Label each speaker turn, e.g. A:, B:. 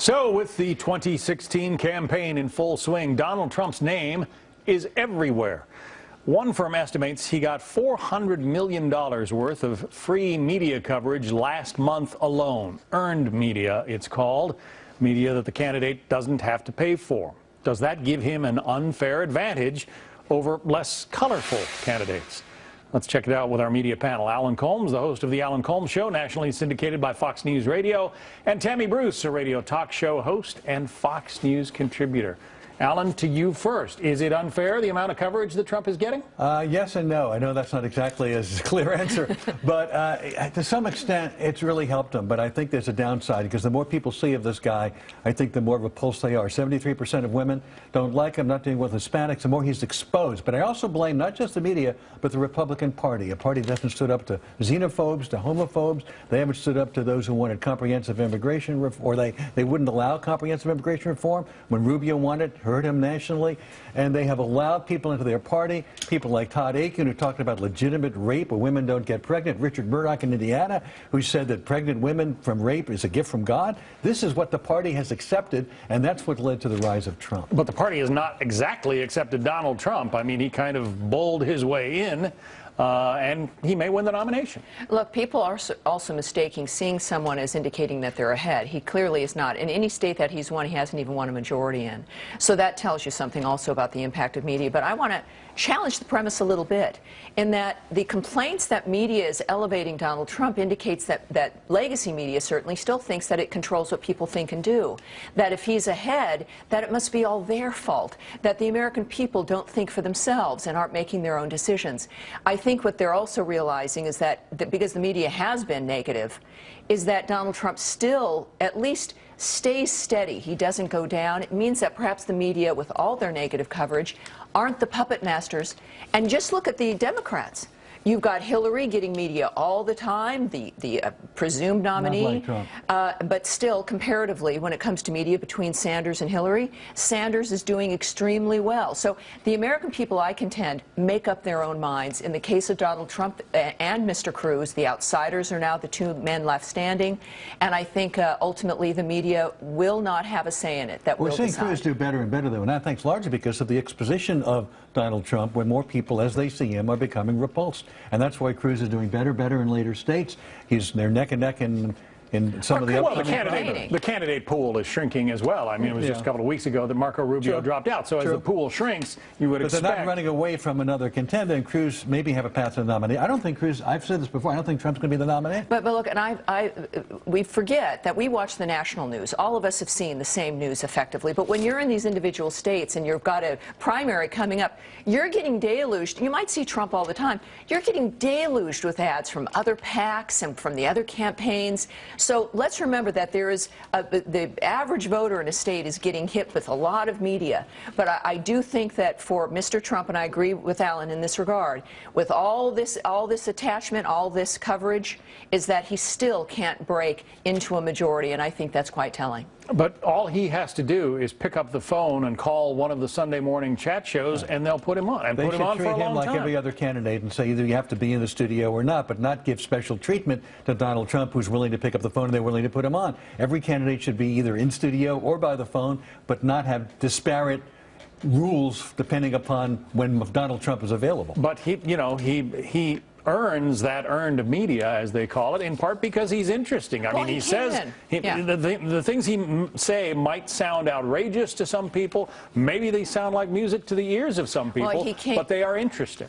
A: So, with the 2016 campaign in full swing, Donald Trump's name is everywhere. One firm estimates he got $400 million worth of free media coverage last month alone. Earned media, it's called. Media that the candidate doesn't have to pay for. Does that give him an unfair advantage over less colorful candidates? Let's check it out with our media panel. Alan Colmes, the host of The Alan Colmes Show, nationally syndicated by Fox News Radio, and Tammy Bruce, a radio talk show host and Fox News contributor. Alan, to you first. Is it unfair, the amount of coverage that Trump is getting?
B: Yes and no. I know that's not exactly a clear answer, but to some extent, it's really helped him. But I think there's a downside, because the more people see of this guy, I think the more repulsed they are. 73% of women don't like him, not dealing with Hispanics, the more he's exposed. But I also blame not just the media, but the Republican Party, a party that hasn't stood up to xenophobes, to homophobes. They haven't stood up to those who wanted comprehensive immigration reform, or they wouldn't allow comprehensive immigration reform when Rubio wanted, hurt him nationally. And they have allowed people into their party, people like Todd Akin, who talked about legitimate rape where women don't get pregnant, Richard Murdoch in Indiana, who said that pregnant women from rape is a gift from God. This is what the party has accepted, and that's what led to the rise of Trump.
A: But the party has not exactly accepted Donald Trump. I mean, he kind of bowled his way in. And he may win the nomination.
C: Look, people are also mistaking seeing someone as indicating that they're ahead. He clearly is not. In any state that he's won, he hasn't even won a majority in. So that tells you something also about the impact of media. But I want to challenge the premise a little bit in that the complaints that media is elevating Donald Trump indicates that legacy media certainly still thinks that it controls what people think and do. That if he's ahead, that it must be all their fault. That the American people don't think for themselves and aren't making their own decisions. I think what they're also realizing is that because the media has been negative, is that Donald Trump still at least stays steady. He doesn't go down. It means that perhaps the media, with all their negative coverage, aren't the puppet masters. And just look at the Democrats. You've got Hillary getting media all the time, the presumed nominee, but still, comparatively, when it comes to media between Sanders and Hillary, Sanders is doing extremely well. So the American people, I contend, make up their own minds. In the case of Donald Trump and Mr. Cruz, the outsiders are now the two men left standing, and I think ultimately the media will not have a say in it. That
B: We're
C: will
B: seeing
C: decide.
B: Cruz do better and better, though, and that thanks largely because of the exposition of Donald Trump, when more people, as they see him, are becoming repulsed. And that's why Cruz is doing better in later states. They're neck and neck in some of the upcoming
A: the candidate pool is shrinking as well. I mean, it was just a couple of weeks ago that Marco Rubio dropped out. So as the pool shrinks, you would expect.
B: But they're not running away from another contender, and Cruz maybe have a path to the nominee. I don't think Cruz, I've said this before, I don't think Trump's going to be the nominee.
C: But look, and we forget that we watch the national news. All of us have seen the same news effectively. But when you're in these individual states and you've got a primary coming up, you're getting deluged. You might see Trump all the time. You're getting deluged with ads from other PACs and from the other campaigns. So let's remember that there is the average voter in a state is getting hit with a lot of media. But I do think that for Mr. Trump, and I agree with Alan in this regard, with all this attachment, all this coverage, is that he still can't break into a majority, and I think that's quite telling.
A: But all he has to do is pick up the phone and call one of the Sunday morning chat shows, and they'll put him on. And
B: they
A: put him on for a long time.
B: They should treat him like every other candidate and say either you have to be in the studio or not, but not give special treatment to Donald Trump, who's willing to pick up the phone and they're willing to put him on. Every candidate should be either in studio or by the phone, but not have disparate rules depending upon when Donald Trump is available.
A: But he earns that earned media, as they call it, in part because he's interesting. I mean, he says the things he say might sound outrageous to some people. Maybe they sound like music to the ears of some people, but they are interesting.